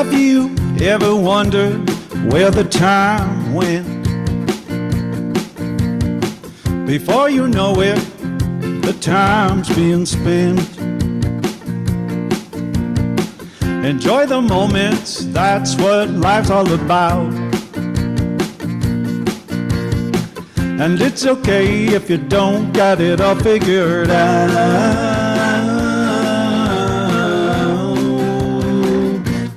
Have you ever wondered where the time went? Before you know it, the time's being spent. Enjoy the moments, that's what life's all about. And it's okay if you don't got it all figured out.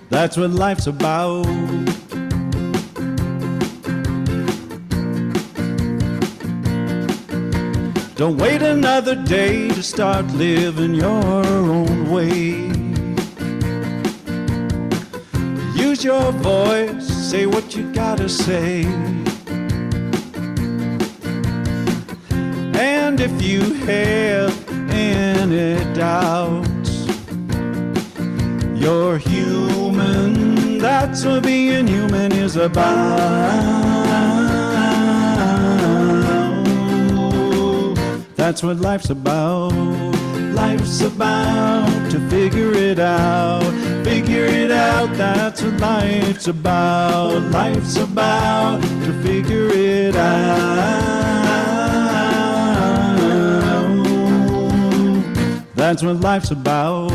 That's what life's about. Don't wait another day to start living your own way. Use your voice, say what you gotta say. And if you have any doubts, you're human, that's what being human is about. That's what life's about. Life's about to figure it out. Figure it out, that's what life's about. Life's about to figure it out. That's what life's about.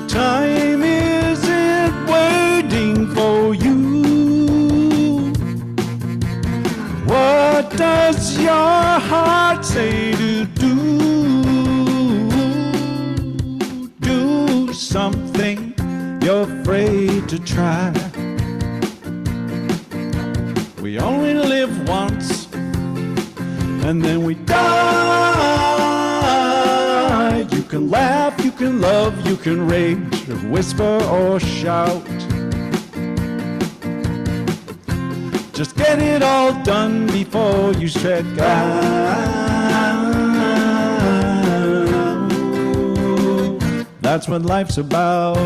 Time isn't waiting for you. What does your heart say to do? Do something you're afraid to try. We only live once, and then we die. You can laugh, you can love, you can rage, or whisper or shout. Just get it all done before you strike out. That's what life's about.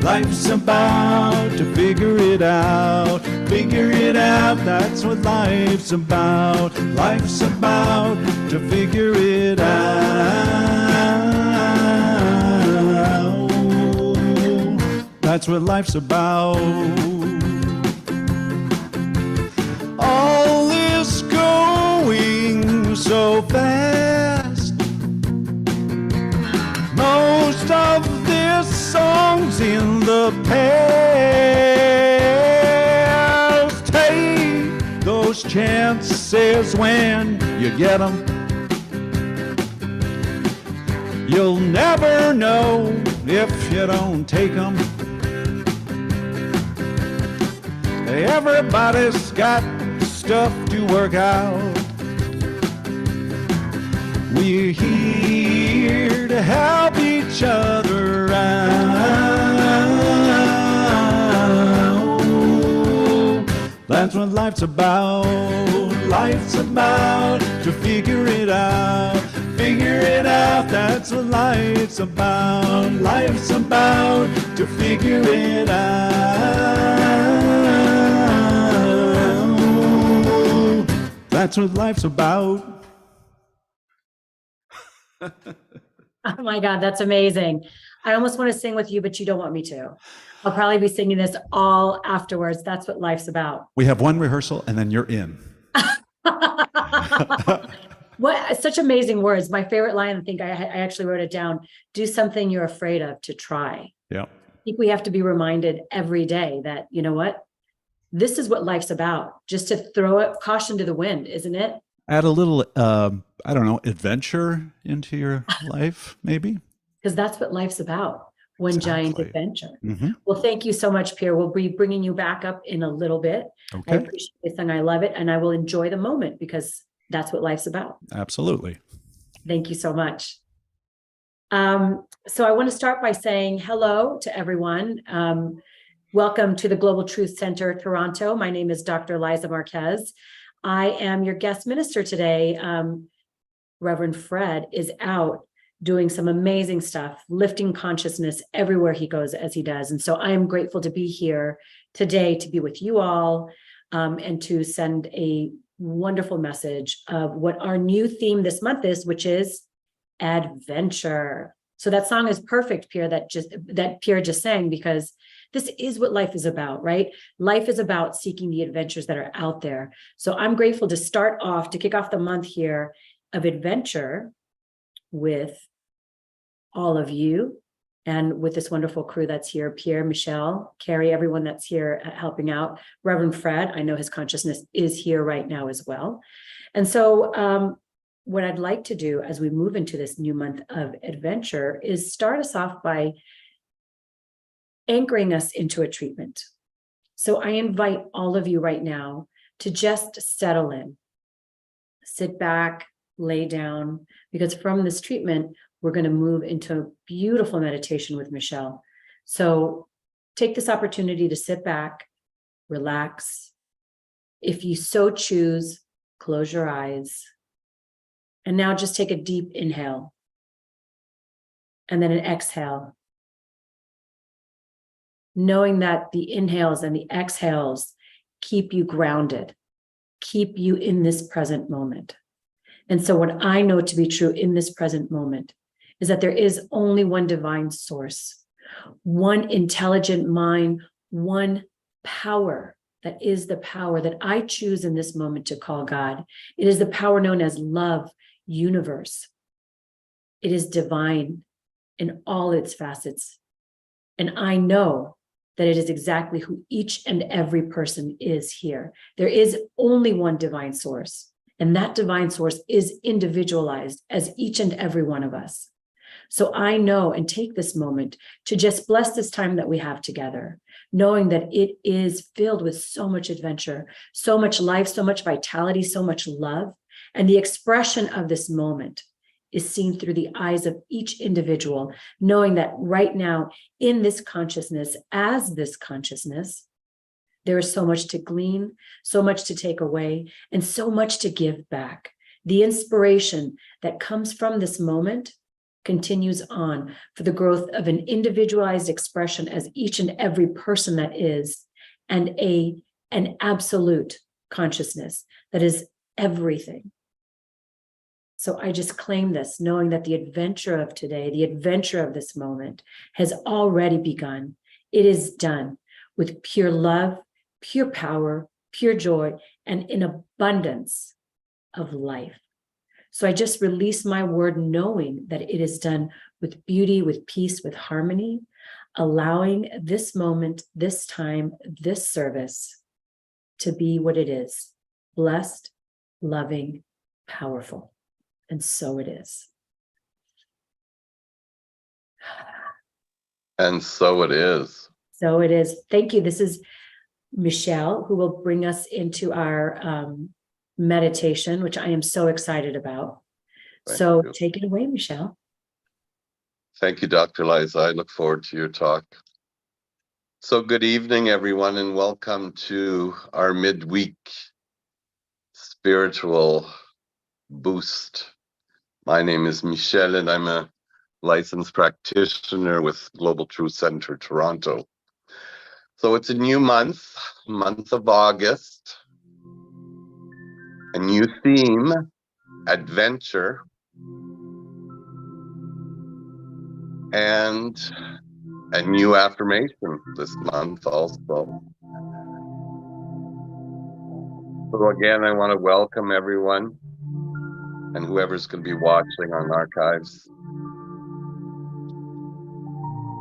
Life's about to figure it out. Figure it out, that's what life's about. Life's about to figure it out. That's what life's about. All is going so fast. Most of this song's in the past. Take those chances when you get them. You'll never know if you don't take them. Everybody's got stuff to work out. We're here to help each other out. That's what life's about. Life's about to figure it out. Figure it out, that's what life's about. Life's about to figure it out. That's what life's about. Oh my God, that's amazing. I almost want to sing with you, but you don't want me to. I'll probably be singing this all afterwards. That's what life's about. We have one rehearsal and then you're in. What such amazing words. My favorite line, I think I actually wrote it down. Do something you're afraid of to try. Yeah. I think we have to be reminded every day that, you know what? This is what life's about. Just to throw it caution to the wind, isn't it? Add a little, I don't know, adventure into your life, maybe. Because that's what life's about. One giant adventure. Mm-hmm. Well, thank you so much, Pierre. We'll be bringing you back up in a little bit. Okay. I appreciate this song. I love it. And I will enjoy the moment because that's what life's about. Absolutely. Thank you so much. So I want to start by saying hello to everyone. Welcome to the Global Truth Center, Toronto. My name is Dr. Liza Marquez. I am your guest minister today. Reverend Fred is out doing some amazing stuff, lifting consciousness everywhere he goes as he does. And so I am grateful to be here today to be with you all and to send a wonderful message of what our new theme this month is, which is adventure. So that song is perfect, Pierre, that Pierre just sang, because this is what life is about, right? Life is about seeking the adventures that are out there. So I'm grateful to kick off the month here of adventure with all of you and with this wonderful crew that's here, Pierre, Michelle, Carrie, everyone that's here helping out. Reverend Fred, I know his consciousness is here right now as well. And so what I'd like to do as we move into this new month of adventure is start us off by anchoring us into a treatment. So I invite all of you right now to just settle in, sit back, lay down, because from this treatment, we're going to move into a beautiful meditation with Michelle. So take this opportunity to sit back, relax. If you so choose, close your eyes. And now just take a deep inhale and then an exhale. Knowing that the inhales and the exhales keep you grounded, keep you in this present moment. And so what I know to be true in this present moment is that there is only one divine source, one intelligent mind, one power that is the power that I choose in this moment to call God. It is the power known as love, universe. It is divine in all its facets. And I know that it is exactly who each and every person is here. There is only one divine source, and that divine source is individualized as each and every one of us. So I know and take this moment to just bless this time that we have together, knowing that it is filled with so much adventure, so much life, so much vitality, so much love. And the expression of this moment is seen through the eyes of each individual, knowing that right now in this consciousness, as this consciousness, there is so much to glean, so much to take away, and so much to give back. The inspiration that comes from this moment continues on for the growth of an individualized expression as each and every person that is, and an absolute consciousness that is everything. So I just claim this, knowing that the adventure of today, the adventure of this moment has already begun. It is done with pure love, pure power, pure joy, and an abundance of life. So I just release my word knowing that it is done with beauty, with peace, with harmony, allowing this moment, this time, this service to be what it is: blessed, loving, powerful. And so it is. And so it is. So it is. Thank you. This is Michelle, who will bring us into our meditation, which I am so excited about. So take it away, Michelle. Thank you, Dr. Liza. I look forward to your talk. So good evening, everyone, and welcome to our midweek spiritual boost. My name is Michelle, and I'm a licensed practitioner with Global Truth Center, Toronto. So it's a new month of August, a new theme, adventure, and a new affirmation this month also. So again, I want to welcome everyone and whoever's going to be watching on archives.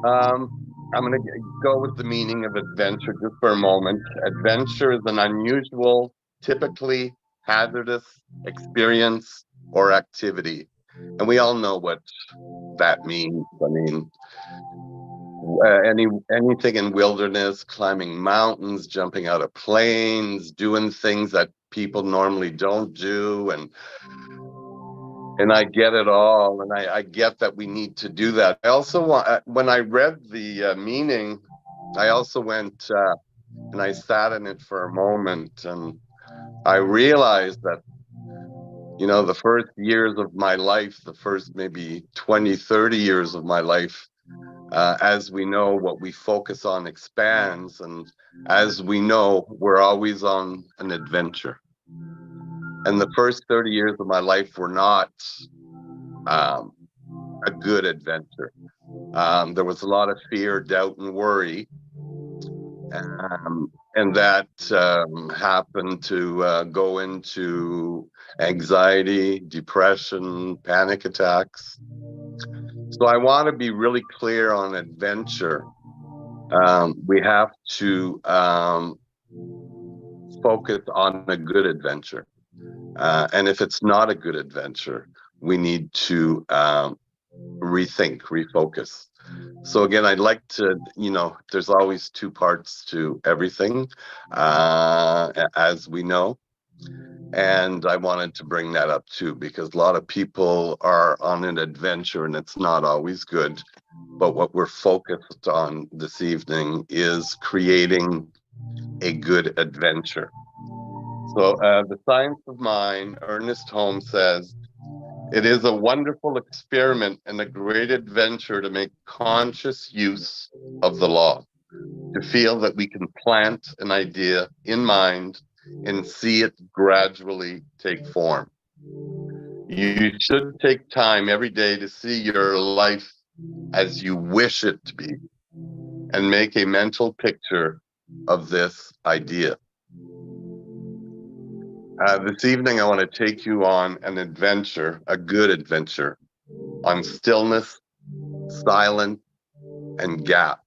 I'm going to go with the meaning of adventure just for a moment. Adventure is an unusual, typically hazardous experience or activity. And we all know what that means. I mean, anything in wilderness, climbing mountains, jumping out of planes, doing things that people normally don't do, and I get it all, and I get that we need to do that. I also want, when I read the meaning, I also went and I sat in it for a moment, and I realized that, you know, the first years of my life, the first maybe 20, 30 years of my life, as we know, what we focus on expands, and as we know, we're always on an adventure. And the first 30 years of my life were not a good adventure. There was a lot of fear, doubt, and worry. And that happened to go into anxiety, depression, panic attacks. So I want to be really clear on adventure. We have to focus on a good adventure. And if it's not a good adventure, we need to rethink, refocus. So again, I'd like to, there's always two parts to everything, as we know. And I wanted to bring that up too, because a lot of people are on an adventure and it's not always good. But what we're focused on this evening is creating a good adventure. So the Science of Mind, Ernest Holmes says, it is a wonderful experiment and a great adventure to make conscious use of the law, to feel that we can plant an idea in mind and see it gradually take form. You should take time every day to see your life as you wish it to be and make a mental picture of this idea. This evening, I want to take you on an adventure, a good adventure, on stillness, silence, and gaps.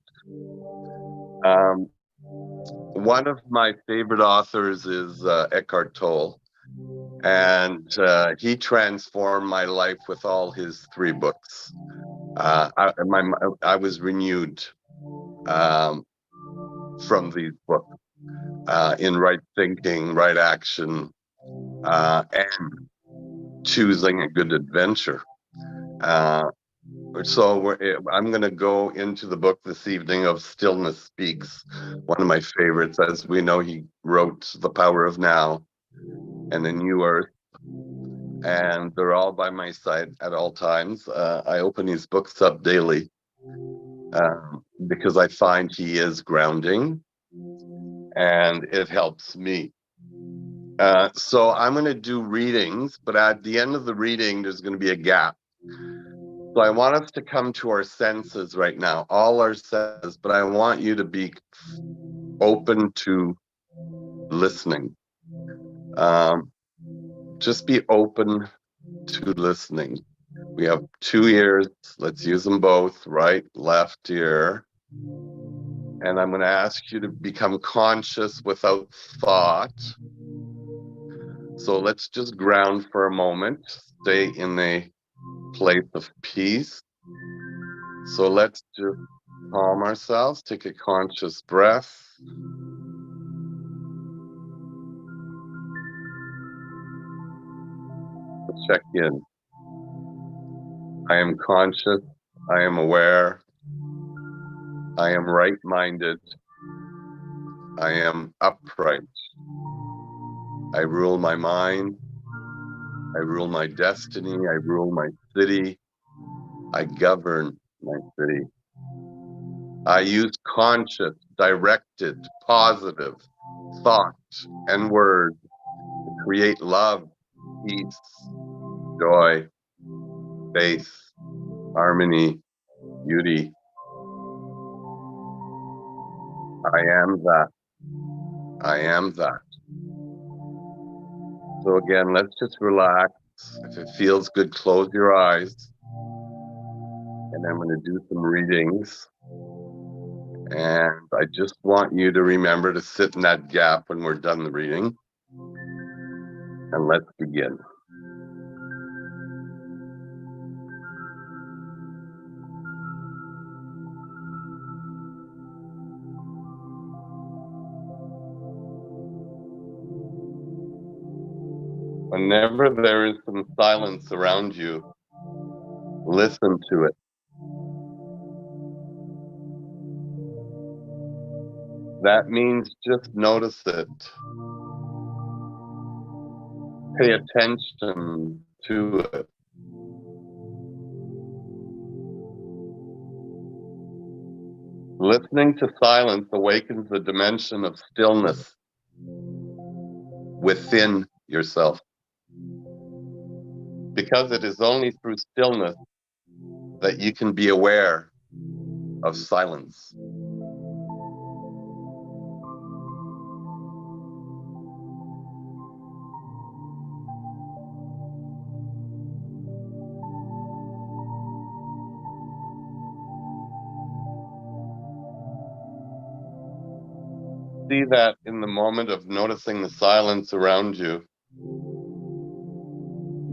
One of my favorite authors is Eckhart Tolle, and he transformed my life with all his 3 books. I was renewed from these books in right thinking, right action, and choosing a good adventure. So I'm going to go into the book this evening of Stillness Speaks, one of my favorites. As we know, he wrote The Power of Now and A New Earth, and they're all by my side at all times. I open these books up daily because I find he is grounding and it helps me. So I'm going to do readings, but at the end of the reading, there's going to be a gap. So I want us to come to our senses right now, all our senses, but I want you to be open to listening. Just be open to listening. We have 2 ears. Let's use them both, right, left ear. And I'm going to ask you to become conscious without thought. So let's just ground for a moment, stay in a place of peace. So let's just calm ourselves, take a conscious breath. Check in. I am conscious, I am aware, I am right-minded, I am upright. I rule my mind, I rule my destiny, I rule my city, I govern my city. I use conscious, directed, positive thought and word to create love, peace, joy, faith, harmony, beauty. I am that. I am that. So again, let's just relax. If it feels good, close your eyes. And I'm going to do some readings. And I just want you to remember to sit in that gap when we're done the reading. And let's begin. Whenever there is some silence around you, listen to it. That means just notice it. Pay attention to it. Listening to silence awakens the dimension of stillness within yourself. Because it is only through stillness that you can be aware of silence. See that in the moment of noticing the silence around you,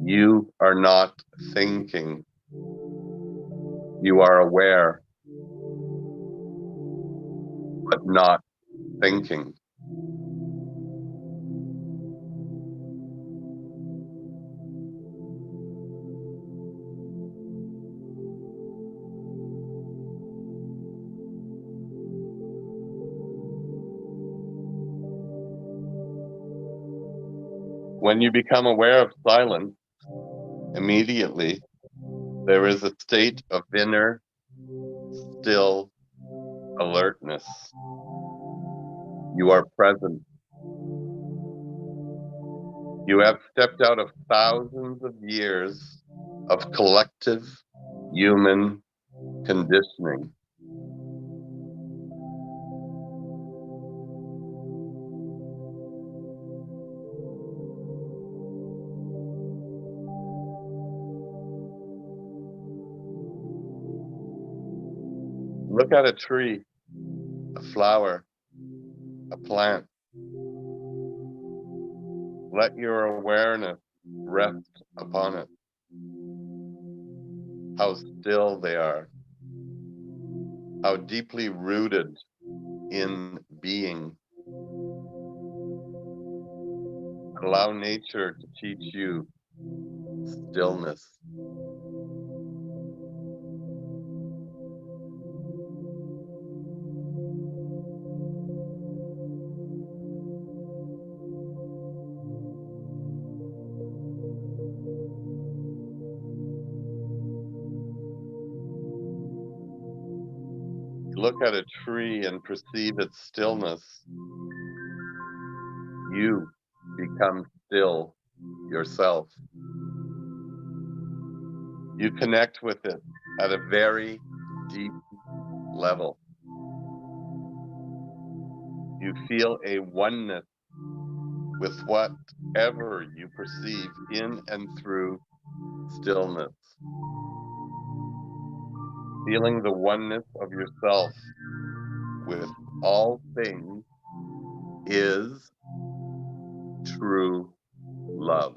you are not thinking. You are aware, but not thinking. When you become aware of silence, immediately there is a state of inner, still alertness. You are present. You have stepped out of thousands of years of collective human conditioning. Look at a tree, a flower, a plant. Let your awareness rest upon it. How still they are. How deeply rooted in being. Allow nature to teach you stillness. Look at a tree and perceive its stillness. You become still yourself. You connect with it at a very deep level. You feel a oneness with whatever you perceive in and through stillness. Feeling the oneness of yourself with all things is true love.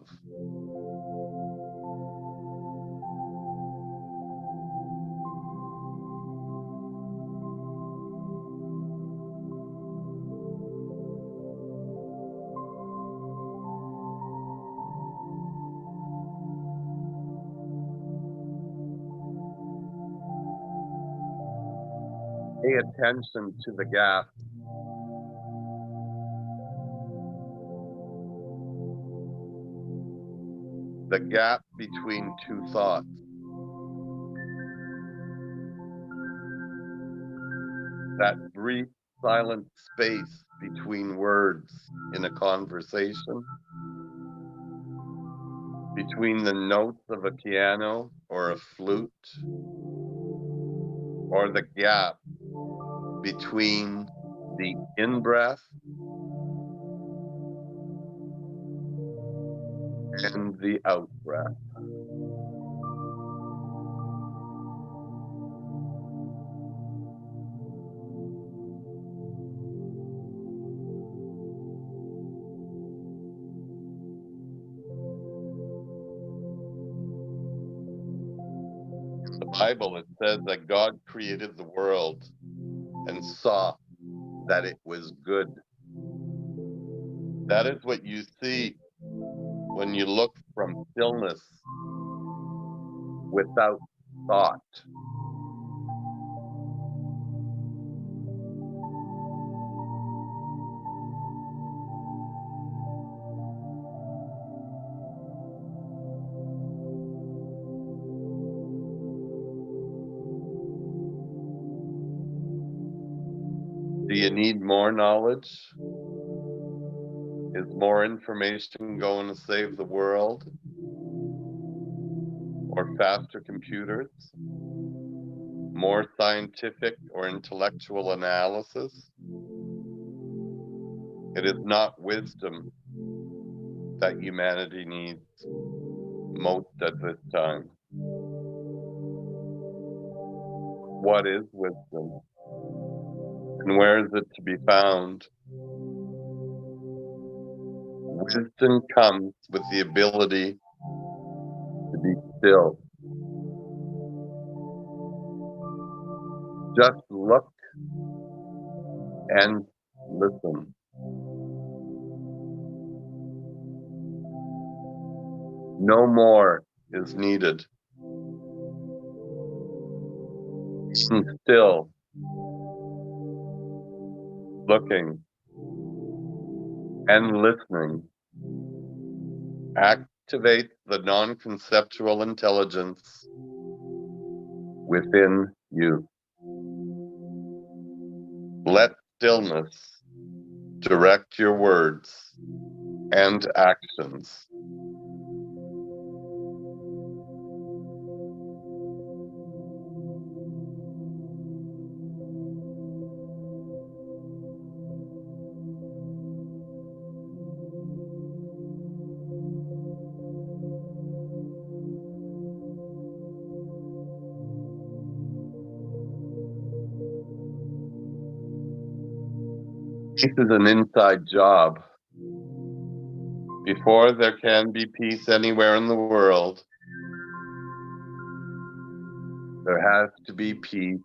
Pay attention to the gap. The gap between two thoughts. That brief silent space between words in a conversation. Between the notes of a piano or a flute. Or the gap between the in-breath and the out-breath. In the Bible, it says that God created the world and saw that it was good. That is what you see when you look from stillness without thought. Do you need more knowledge? Is more information going to save the world? Or faster computers? more scientific or intellectual analysis. It is not wisdom that humanity needs most at this time. What is wisdom? And where is it to be found? Wisdom comes with the ability to be still. Just look and listen. No more is needed. Being still, looking, and listening activate the non-conceptual intelligence within you. Let stillness direct your words and actions. Peace is an inside job. Before there can be peace anywhere in the world, there has to be peace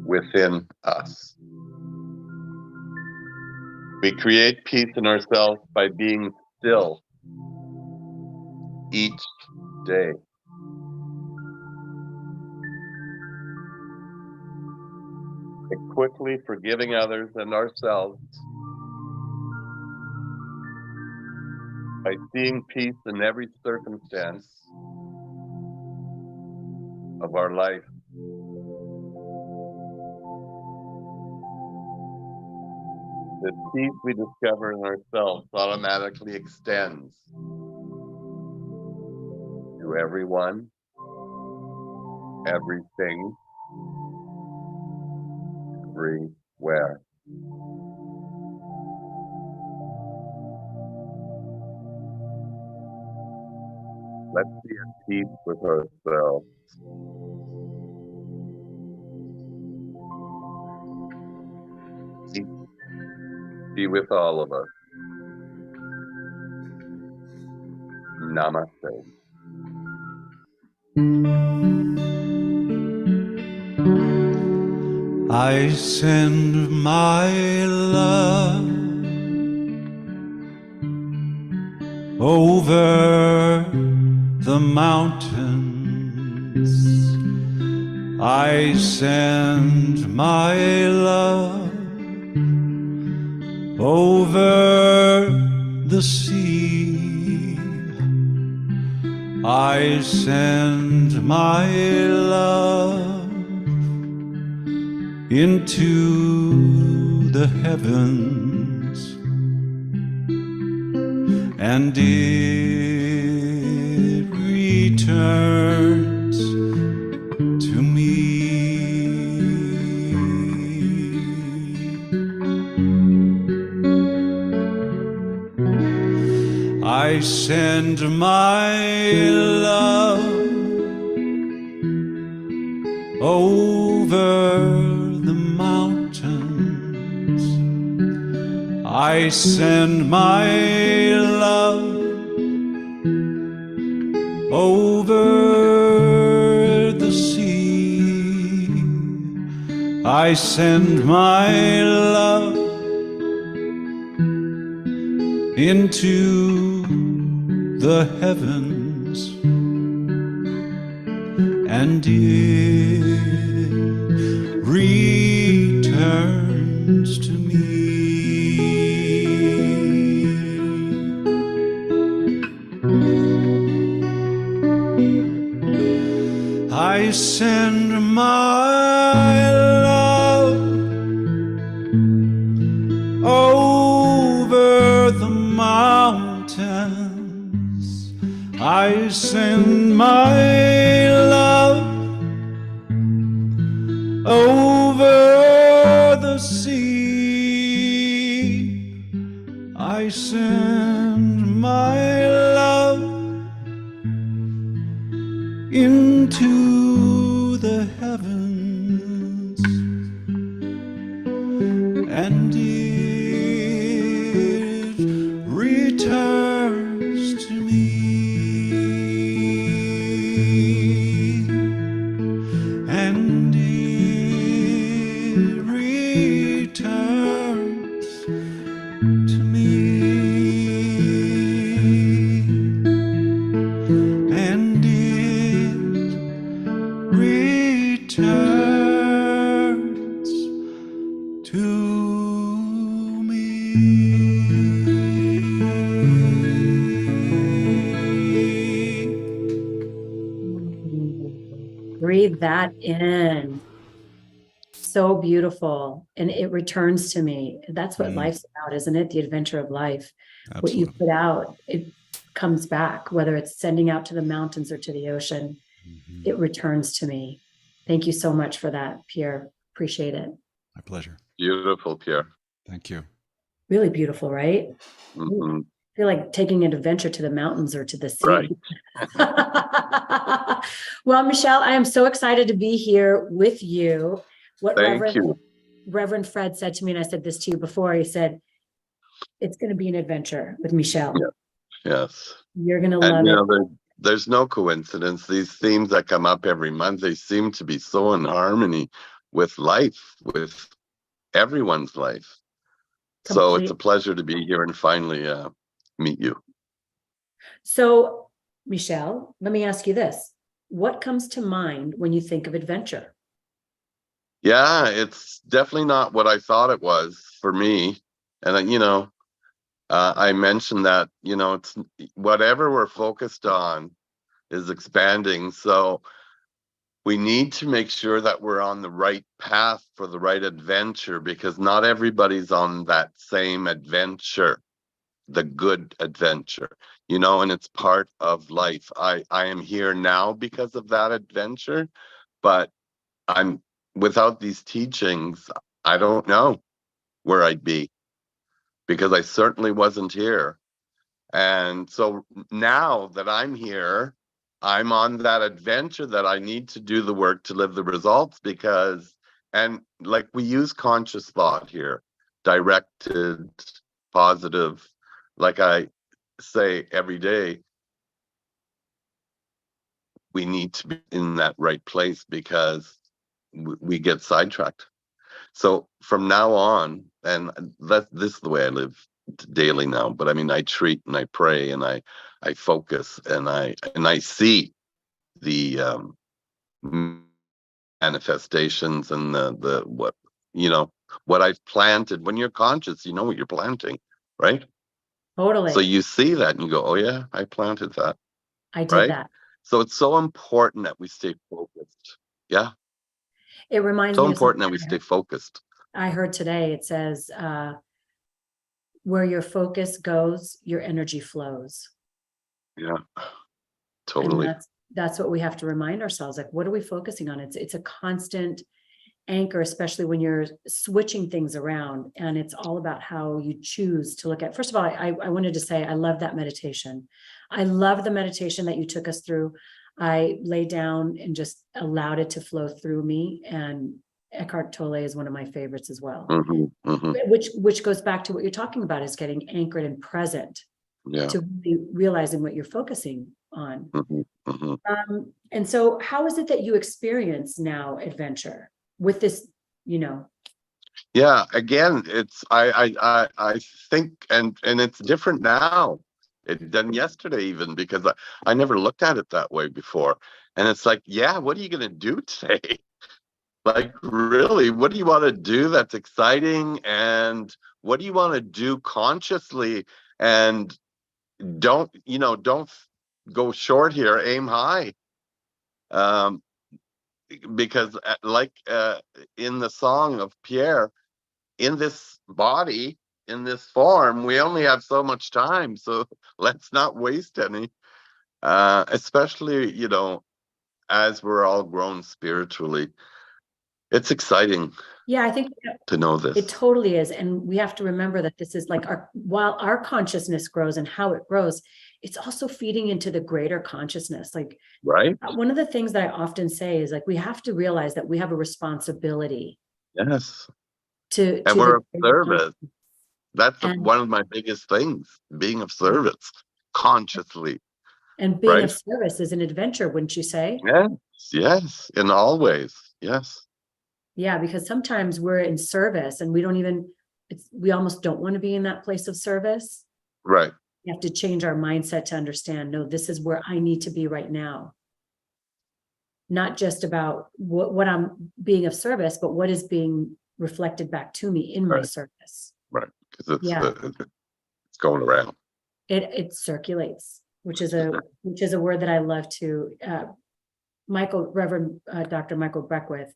within us. We create peace in ourselves by being still each day. By quickly forgiving others and ourselves, by seeing peace in every circumstance of our life. The peace we discover in ourselves automatically extends to everyone, everything, everywhere. Let's be at peace with ourselves. Peace be with all of us. Namaste. I send my love over the mountains. I send my love over the sea. I send my love into the heavens, and it returns to me. I send my love over the mountains. I send my love over the sea. I send my love into the heavens, and it returns to me. I send my love over the mountains. I send my love over the sea. I send my love into the heavens, and it returns to me, and it returns to me, and it returns to Breathe that in. So beautiful. And it returns to me. That's what life's about, isn't it? The adventure of life. What you Absolutely. put out, it comes back, whether it's sending out to the mountains or to the ocean, it returns to me. Thank you so much for that, Pierre. Appreciate it. My pleasure. Beautiful, Pierre. Thank you. Really beautiful, right? Mhm. I feel like taking an adventure to the mountains or to the sea. Right. Well, Michelle, I am so excited to be here with you. What Thank you. Reverend Fred said to me, and I said this to you before, he said, it's going to be an adventure with Michelle. Yeah. Yes. You're going to And love it. there's no coincidence. These themes that come up every month, they seem to be so in harmony with life, with everyone's life. So it's a pleasure to be here and finally meet you. So, Michelle, let me ask you this. What comes to mind when you think of adventure? Yeah, it's definitely not what I thought it was for me. And I mentioned that, it's whatever we're focused on is expanding. So we need to make sure that we're on the right path for the right adventure, because not everybody's on that same adventure, the good adventure, and it's part of life. I am here now because of that adventure, but I'm without these teachings, I don't know where I'd be, because I certainly wasn't here. And so now that I'm here, I'm on that adventure that I need to do the work to live the results, and like we use conscious thought here, directed, positive, like I say every day, we need to be in that right place because we get sidetracked. So from now on, and this is the way I live daily now, but I mean, I treat and I pray and I focus and I see the manifestations and the what I've planted. When you're conscious, you know what you're planting, right? Totally. So you see that and you go, oh yeah, I planted that, I did right? that. So it's so important that we stay focused. Yeah. It reminds So me of important that something we stay focused. I heard today. It says, where your focus goes, your energy flows. Yeah. And Totally. that's what we have to remind ourselves. Like, what are we focusing on? It's a constant anchor, especially when you're switching things around. And it's all about how you choose to look at. First of all, I wanted to say, I love that meditation. I love the meditation that you took us through. I lay down and just allowed it to flow through me. And Eckhart Tolle is one of my favorites as well. Which goes back to what you're talking about, is getting anchored and present. Yeah. To really realizing what you're focusing on. And so how is it that you experience now adventure with this, Yeah, again, it's I think and it's different now than yesterday, even because I never looked at it that way before. And it's like, yeah, what are you gonna do today? Like, really, what do you want to do that's exciting? And what do you want to do consciously? And don't go short here, aim high. Because like in the song of Pierre, in this body, in this form, we only have so much time. So let's not waste any, especially, as we're all grown spiritually. It's exciting Yeah, I think to know it this, totally is. And we have to remember that this is like while our consciousness grows and how it grows, it's also feeding into the greater consciousness. Like right? one of the things that I often say is like, we have to realize that we have a responsibility Yes. to And the we're of service. That's and one of my biggest things, being of service consciously, and being of right? service is an adventure, wouldn't you say? Yes, yes, in all ways. Yes, Yeah, because sometimes we're in service and we don't even, we almost don't want to be in that place of service. right, We have to change our mindset to understand, no, this is where I need to be right now. Not just about what I'm being of service, but what is being reflected back to me in my right, service. right. Because Yeah, it's going around. it circulates, which is a word that I love to Reverend Dr. Michael Beckwith.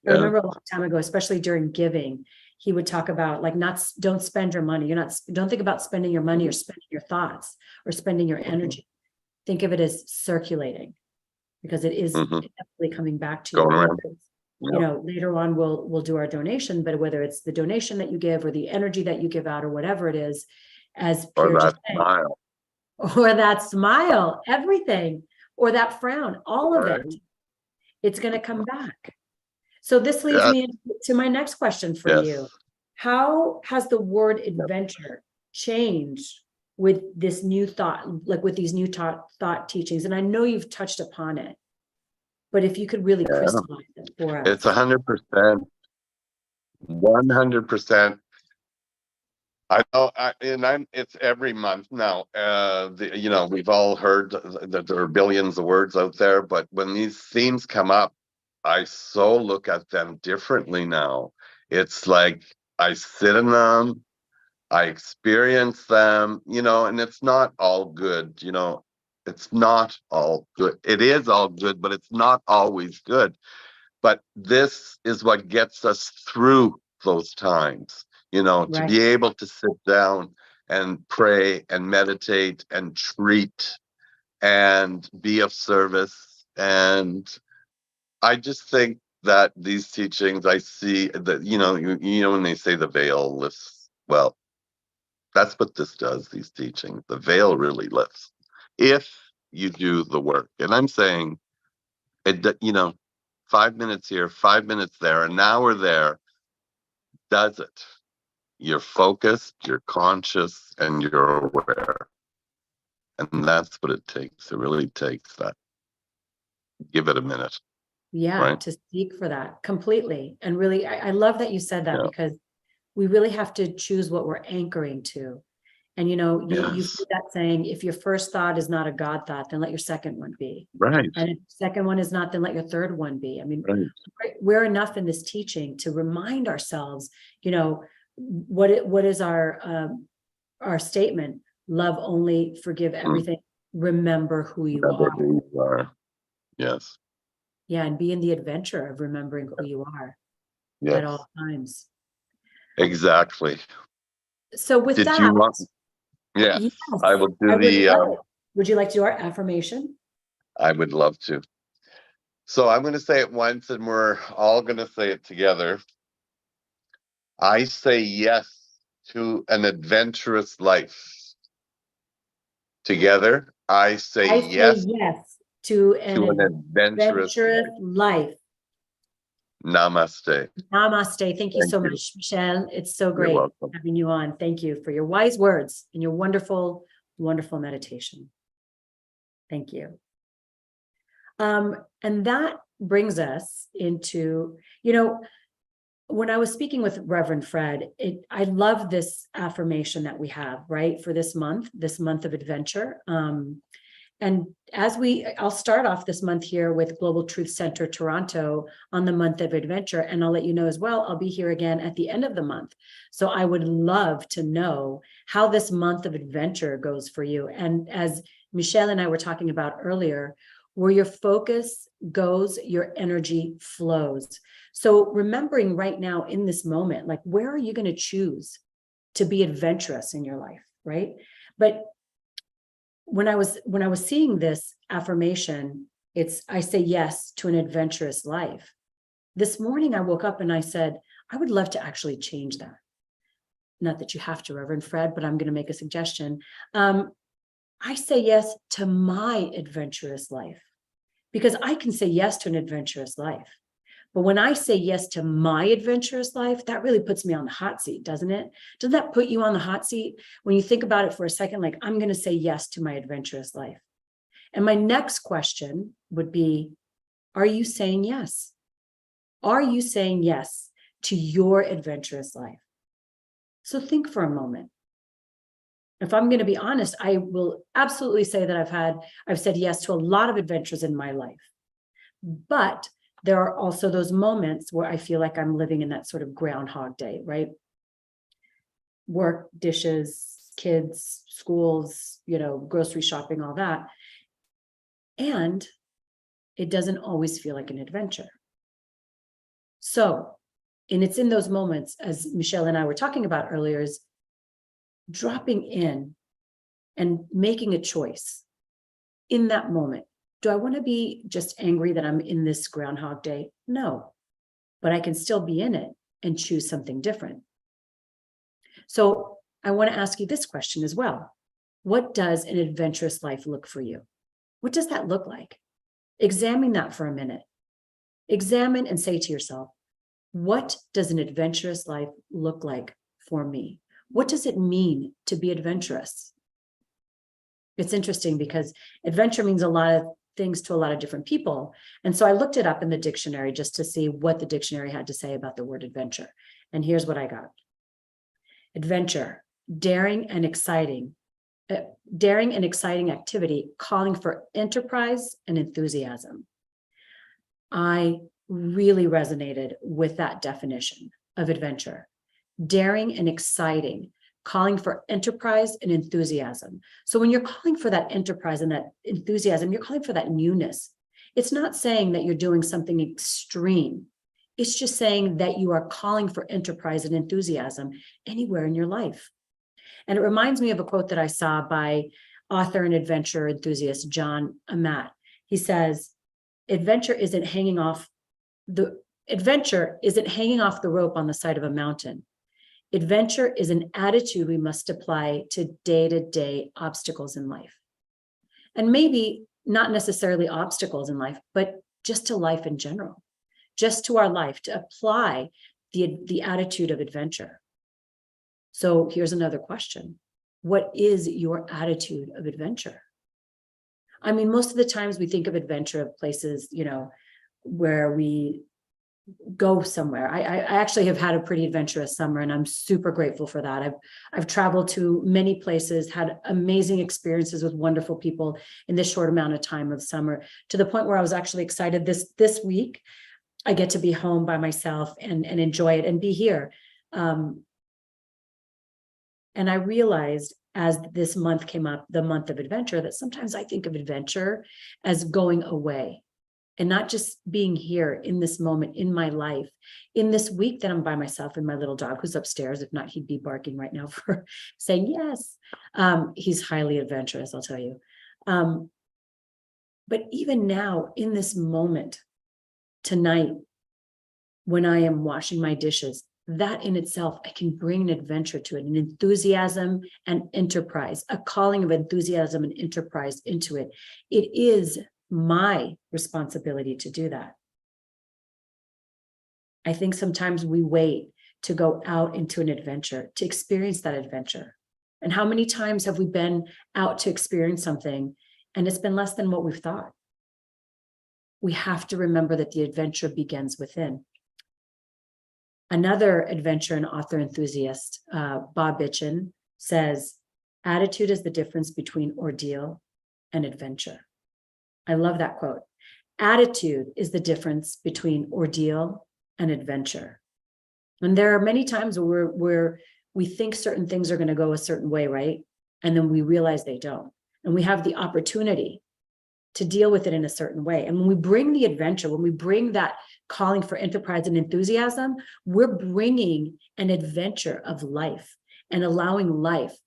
I Yeah. remember a long time ago, especially during giving, he would talk about like don't spend your money. Don't think about spending your money or spending your thoughts or spending your energy. Think of it as circulating, because it is Mhm. definitely coming back to you. Going Whether around. it's, Yeah. later on we'll do our donation, but whether it's the donation that you give or the energy that you give out or whatever it is, as Or Pierre just that said, smile, or that smile, everything, or that frown, all of right? it, it's going to come back. So this leads Yes, me to my next question for you. yes. How has the word adventure changed with this new thought, like with these new thought teachings? And I know you've touched upon it, but if you could really Yeah. crystallize it for It's us. 100%, 100%. I know, it's every month now. We've all heard that there are billions of words out there, but when these themes come up, I so look at them differently now. It's like I sit in them, I experience them, and it's not all good, it's not all good. It is all good, but it's not always good. But this is what gets us through those times, to Right. be able to sit down and pray and meditate and treat and be of service. And I just think that these teachings, I see that, when they say the veil lifts, well, that's what this does, these teachings. The veil really lifts if you do the work. And I'm saying, 5 minutes here, 5 minutes there, an hour there does it. You're focused, you're conscious, and you're aware. And that's what it takes. It really takes that. Give it a minute, Yeah, right? to seek for that completely. And really, I love that you said that, Yeah. because we really have to choose what we're anchoring to. And you've Yes. heard that saying, if your first thought is not a God thought, then let your second one be. Right. And if the second one is not, then let your third one be. I mean, Right. we're enough in this teaching to remind ourselves, what is our statement: love only, forgive everything, remember who you Remember are. who you are. Yes. Yeah, and be in the adventure of remembering who you are at Yes. all times. Exactly. So with Did that, you want? Yes. yes, I will do I would the. love it. Would you like to do our affirmation? I would love to. So I'm going to say it once, and we're all going to say it together. I say yes to an adventurous life. Together, I say I say yes yes to to an an adventurous adventurous life. life. Namaste. Namaste. Thank you Thank so you. much, Michelle. It's so You're great welcome. having you on. Thank you for your wise words and your wonderful, wonderful meditation. Thank you. And that brings us into, when I was speaking with Reverend Fred, I love this affirmation that we have, right, for this month of adventure. And I'll start off this month here with Global Truth Center Toronto on the month of adventure. And I'll let you know as well, I'll be here again at the end of the month. So I would love to know how this month of adventure goes for you. And as Michelle and I were talking about earlier, where your focus goes, your energy flows. So remembering right now in this moment, like, where are you going to choose to be adventurous in your life, right? But when I was seeing this affirmation, I say yes to an adventurous life. This morning I woke up and I said, I would love to actually change that. Not that you have to, Reverend Fred, but I'm going to make a suggestion. I say yes to my adventurous life, because I can say yes to an adventurous life. But when I say yes to my adventurous life, that really puts me on the hot seat, doesn't it? Doesn't that put you on the hot seat? When you think about it for a second, like, I'm going to say yes to my adventurous life. And my next question would be, are you saying yes? Are you saying yes to your adventurous life? So think for a moment. If I'm going to be honest, I will absolutely say that I've said yes to a lot of adventures in my life. But there are also those moments where I feel like I'm living in that sort of Groundhog Day, right? Work, dishes, kids, schools, grocery shopping, all that. And it doesn't always feel like an adventure. So, and it's in those moments, as Michelle and I were talking about earlier, is dropping in and making a choice in that moment. Do I want to be just angry that I'm in this Groundhog Day? No, but I can still be in it and choose something different. So I want to ask you this question as well. What does an adventurous life look for you? What does that look like? Examine that for a minute. Examine and say to yourself, what does an adventurous life look like for me? What does it mean to be adventurous? It's interesting because adventure means a lot of things to a lot of different people. And so I looked it up in the dictionary just to see what the dictionary had to say about the word adventure. And here's what I got. Adventure, daring and exciting activity, calling for enterprise and enthusiasm. I really resonated with that definition of adventure. Daring and exciting, calling for enterprise and enthusiasm. So when you're calling for that enterprise and that enthusiasm, you're calling for that newness. It's not saying that you're doing something extreme. It's just saying that you are calling for enterprise and enthusiasm anywhere in your life. And it reminds me of a quote that I saw by author and adventure enthusiast John Amat. He says, adventure isn't hanging off the rope on the side of a mountain. Adventure is an attitude we must apply to day-to-day obstacles in life. And maybe not necessarily obstacles in life, but just to life in general, just to our life, to apply the attitude of adventure. So here's another question. What is your attitude of adventure? I mean, most of the times we think of adventure of places, where we go somewhere. I actually have had a pretty adventurous summer, and I'm super grateful for that. I've traveled to many places, had amazing experiences with wonderful people in this short amount of time of summer, to the point where I was actually excited this week. I get to be home by myself and enjoy it and be here. And I realized as this month came up, the month of adventure, that sometimes I think of adventure as going away and not just being here in this moment in my life, in this week that I'm by myself and my little dog who's upstairs. If not, he'd be barking right now for saying yes. He's highly adventurous, I'll tell you. But even now in this moment, tonight, when I am washing my dishes, that in itself, I can bring an adventure to it, an enthusiasm and enterprise, a calling of enthusiasm and enterprise into it. It is my responsibility to do that. I think sometimes we wait to go out into an adventure, to experience that adventure. And how many times have we been out to experience something and it's been less than what we've thought? We have to remember that the adventure begins within. Another adventure and author enthusiast, Bob Bitchin, says, attitude is the difference between ordeal and adventure. I love that quote. Attitude is the difference between ordeal and adventure. And there are many times where we think certain things are going to go a certain way, right? And then we realize they don't. And we have the opportunity to deal with it in a certain way. And when we bring the adventure, when we bring that calling for enterprise and enthusiasm, we're bringing an adventure of life and allowing life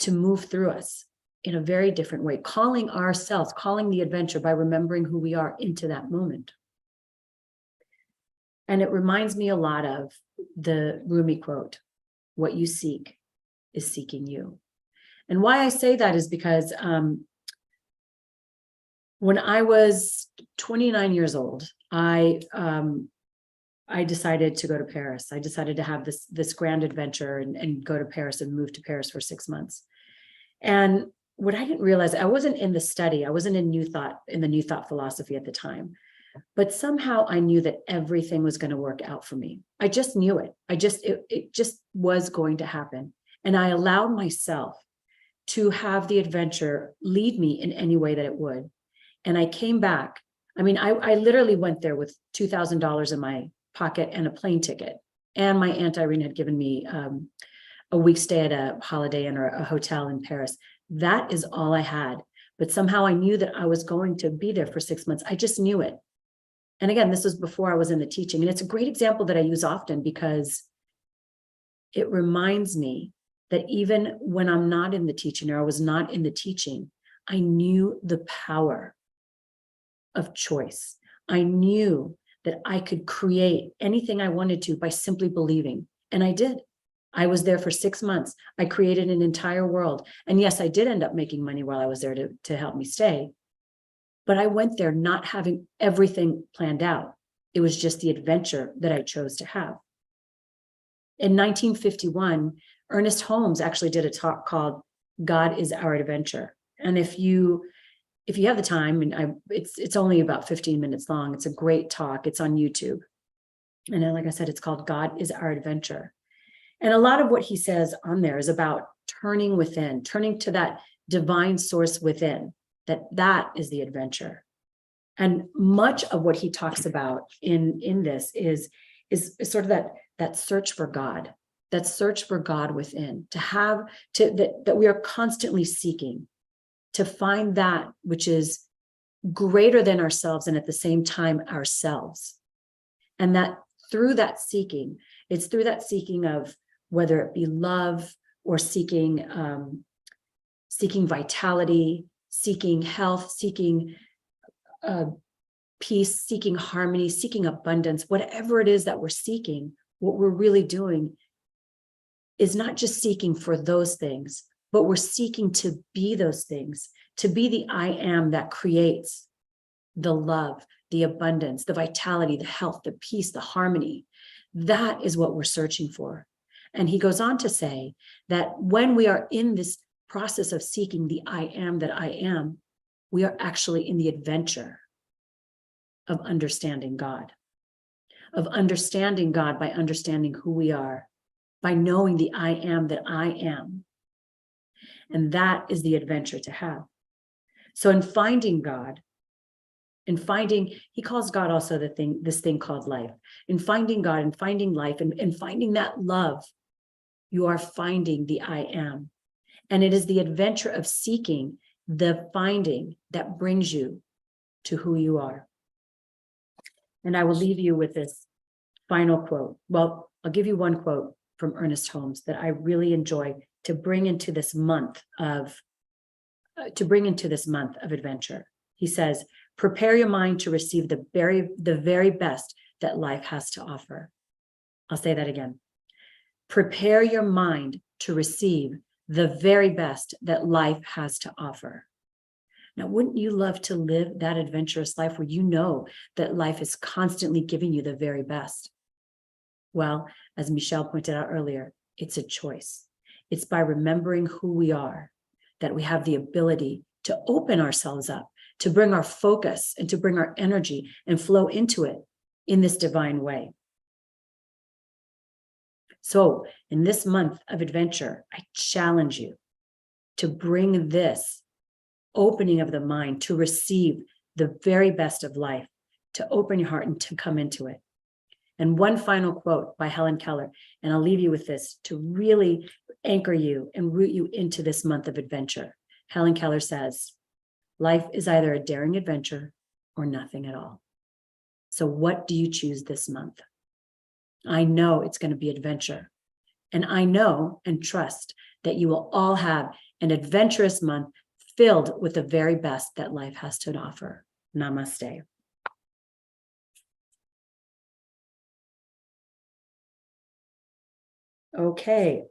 to move through us in a very different way, calling the adventure by remembering who we are into that moment. And it reminds me a lot of the Rumi quote, "What you seek is seeking you." And why I say that is because when I was 29 years old, I decided to go to Paris. I decided to have this grand adventure and go to Paris and move to Paris for 6 months. And what I didn't realize, I wasn't in the study. I wasn't in the New Thought philosophy at the time. But somehow I knew that everything was going to work out for me. I just knew it. It just was going to happen. And I allowed myself to have the adventure lead me in any way that it would. And I came back. I mean, I literally went there with $2,000 in my pocket and a plane ticket. And my Aunt Irene had given me a week stay at a Holiday Inn or a hotel in Paris. That is all I had. But somehow I knew that I was going to be there for 6 months. I just knew it. And again, this was before I was in the teaching. And it's a great example that I use often because it reminds me that even when I'm not in the teaching or I was not in the teaching, I knew the power of choice. I knew that I could create anything I wanted to by simply believing. And I did. I was there for 6 months. I created an entire world. And yes, I did end up making money while I was there to help me stay. But I went there not having everything planned out. It was just the adventure that I chose to have. In 1951, Ernest Holmes actually did a talk called God is Our Adventure. And if you have the time, and it's only about 15 minutes long, it's a great talk. It's on YouTube. And then, like I said, it's called God is Our Adventure. And a lot of what he says on there is about turning within, turning to that divine source within. That is the adventure. And much of what he talks about in this is sort of that search for God, that search for God within, that we are constantly seeking to find that which is greater than ourselves and at the same time ourselves. And that through that seeking, it's through that seeking of whether it be love or seeking vitality, seeking health, seeking peace, seeking harmony, seeking abundance, whatever it is that we're seeking, what we're really doing is not just seeking for those things, but we're seeking to be those things, to be the I am that creates the love, the abundance, the vitality, the health, the peace, the harmony. That is what we're searching for. And he goes on to say that when we are in this process of seeking the I am that I am, we are actually in the adventure of understanding God by understanding who we are, by knowing the I am that I am. And that is the adventure to have. So in finding God, he calls God also this thing called life. In finding God and finding life and finding that love, you are finding the I am. And it is the adventure of seeking the finding that brings you to who you are. And I will leave you with this final quote. Well, I'll give you one quote from Ernest Holmes that I really enjoy to bring into this month of adventure. He says, "Prepare your mind to receive the very best that life has to offer." I'll say that again. Prepare your mind to receive the very best that life has to offer. Now, wouldn't you love to live that adventurous life where you know that life is constantly giving you the very best? Well, as Michelle pointed out earlier, it's a choice. It's by remembering who we are that we have the ability to open ourselves up, to bring our focus and to bring our energy and flow into it in this divine way. So in this month of adventure, I challenge you to bring this opening of the mind to receive the very best of life, to open your heart and to come into it. And one final quote by Helen Keller, and I'll leave you with this to really anchor you and root you into this month of adventure. Helen Keller says, "Life is either a daring adventure or nothing at all." So what do you choose this month? I know it's going to be adventure. And I know and trust that you will all have an adventurous month filled with the very best that life has to offer. Namaste. Okay.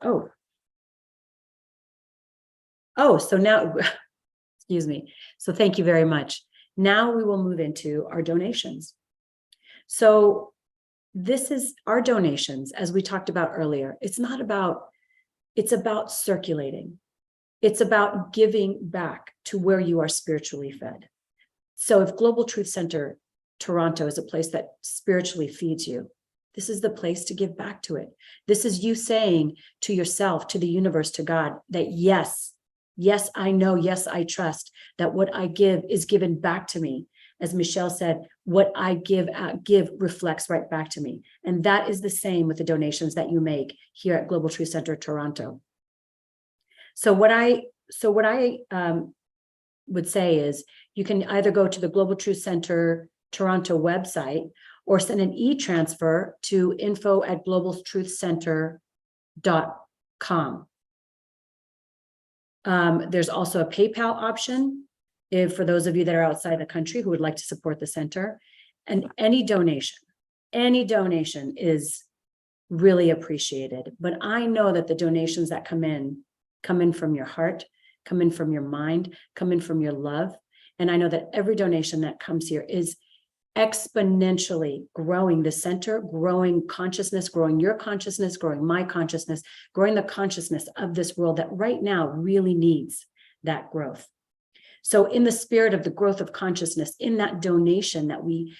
Oh, so now, excuse me. So thank you very much. Now we will move into our donations. So this is our donations, as we talked about earlier. It's about circulating. It's about giving back to where you are spiritually fed. So if Global Truth Center Toronto is a place that spiritually feeds you, this is the place to give back to it. This is you saying to yourself, to the universe, to God, that yes, I know, yes, I trust that what I give is given back to me. As Michelle said, what I give reflects right back to me. And that is the same with the donations that you make here at Global Truth Center Toronto. So what I would say is you can either go to the Global Truth Center Toronto website or send an e-transfer to info@globaltruthcenter.com. There's also a PayPal option for those of you that are outside the country who would like to support the center. And any donation is really appreciated. But I know that the donations that come in from your heart, come in from your mind, come in from your love. And I know that every donation that comes here is exponentially growing the center, growing consciousness, growing your consciousness, growing my consciousness, growing the consciousness of this world that right now really needs that growth. So in the spirit of the growth of consciousness, in that donation that we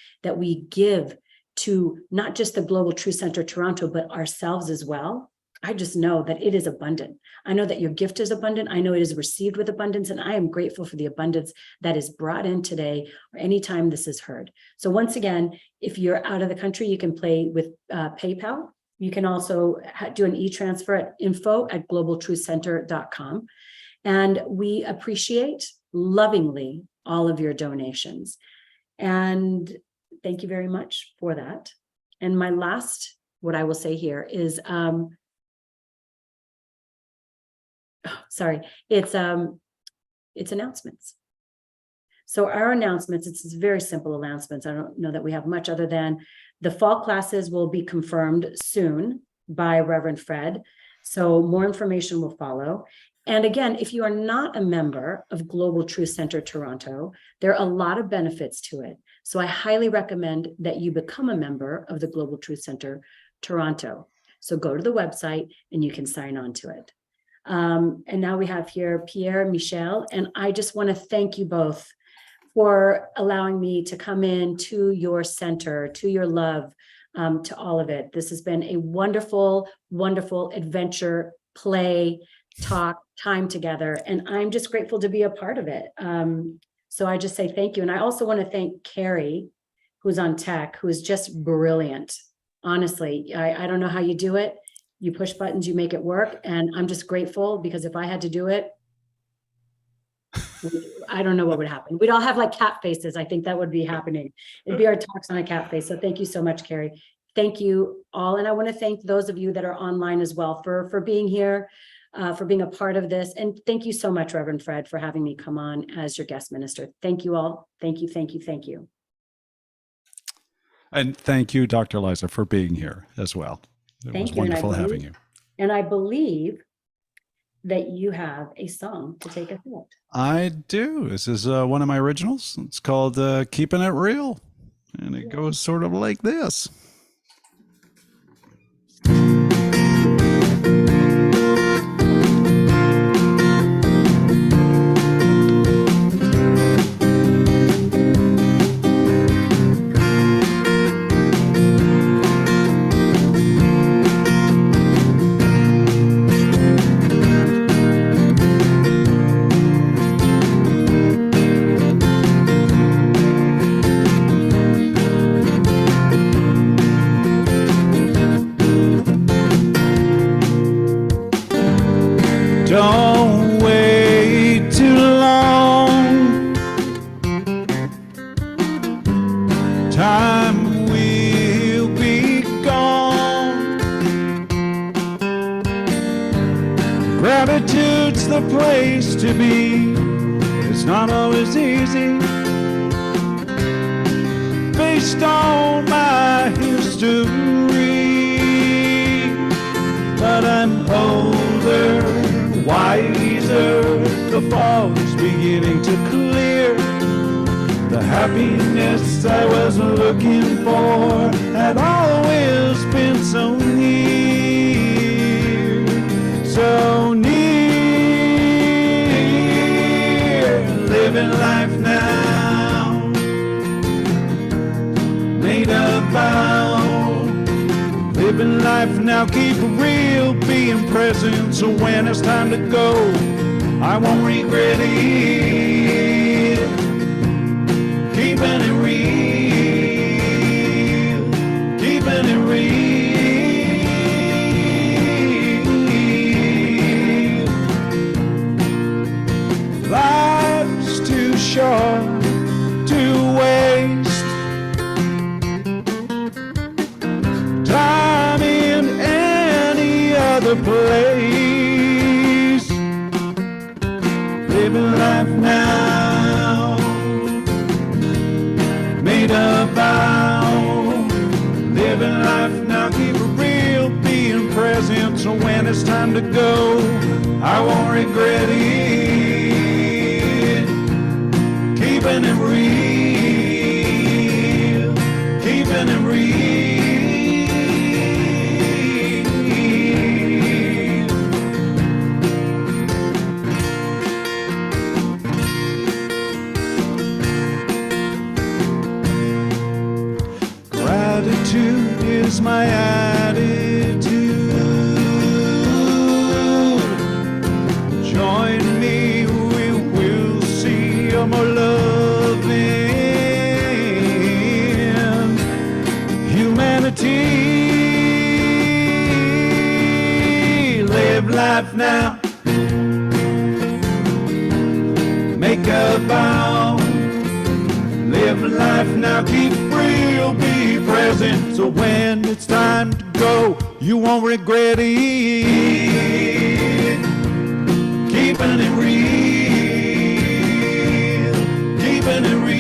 give to not just the Global Truth Center Toronto, but ourselves as well, I just know that it is abundant. I know that your gift is abundant. I know it is received with abundance, and I am grateful for the abundance that is brought in today or anytime this is heard. So once again, if you're out of the country, you can pay with PayPal. You can also do an e-transfer at info@globaltruthcenter.com. And we appreciate lovingly all of your donations. And thank you very much for that. And my last, what I will say here is, it's announcements. So our announcements, it's very simple announcements. I don't know that we have much other than the fall classes will be confirmed soon by Reverend Fred. So more information will follow. And again, if you are not a member of Global Truth Center Toronto, there are a lot of benefits to it. So I highly recommend that you become a member of the Global Truth Center Toronto. So go to the website and you can sign on to it. And now we have here Pierre, Michelle, and I just want to thank you both for allowing me to come in to your center, to your love, to all of it. This has been a wonderful, wonderful adventure, play, talk, time together, and I'm just grateful to be a part of it. So I just say thank you. And I also want to thank Carrie, who's on tech, who is just brilliant. Honestly, I don't know how you do it. You push buttons, you make it work. And I'm just grateful because if I had to do it, I don't know what would happen. We'd all have like cat faces. I think that would be happening. It'd be our talks on a cat face. So thank you so much, Carrie. Thank you all. And I want to thank those of you that are online as well for being here, for being a part of this. And thank you so much, Reverend Fred, for having me come on as your guest minister. Thank you all. Thank you, thank you, thank you. And thank you, Dr. Liza, for being here as well. It was wonderful having you. And I believe that you have a song to take us out. I do. This is one of my originals. It's called Keeping It Real. And it goes sort of like this. Don't wait too long. Time will be gone. Gratitude's the place to be. It's not always easy. Based on my history, but but I'm older, wiser. The fog's beginning to clear. The happiness I was looking for had always been so near, so near. Living life now, made a vow. Living life now, keep it real, being present, so when it's time to go, I won't regret it. Keeping it real, keeping it real. Life's too short to waste time in any other place. Living life now, made a vow. Living life now, keep it real, being present, so when it's time to go, I won't regret it. Keeping it real, keeping it real. Gratitude is my attitude. Join me, we will see a more loving humanity. Live life now, make a vow. Live life now, keep real, be present, so when it's time to go, you won't regret it. Keeping it real, keeping it real.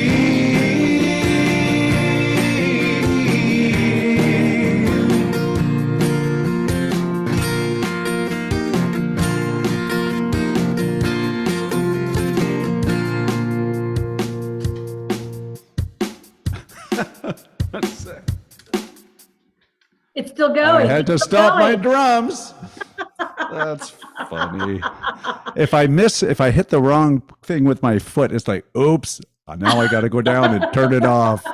It's still going. I had to It's still stop my going. drums. That's funny. If I hit the wrong thing with my foot, it's like, oops, now I got to go down and turn it off.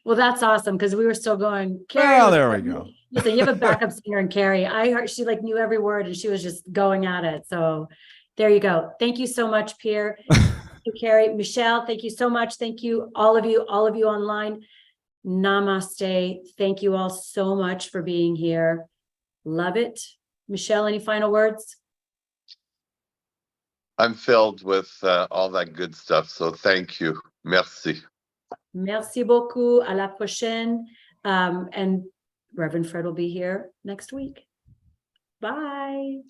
Well, that's awesome because we were still going. Carrie, Well, there we go. Listen, you have a backup singer in Carrie. I heard she like knew every word and she was just going at it. So there you go. Thank you so much, Pierre. Thank you, Carrie. Michelle, thank you so much. Thank you, all of you online. Namaste. Thank you all so much for being here. Love it. Michelle, any final words? I'm filled with all that good stuff. So thank you. Merci. Merci beaucoup. À la prochaine. And Reverend Fred will be here next week. Bye.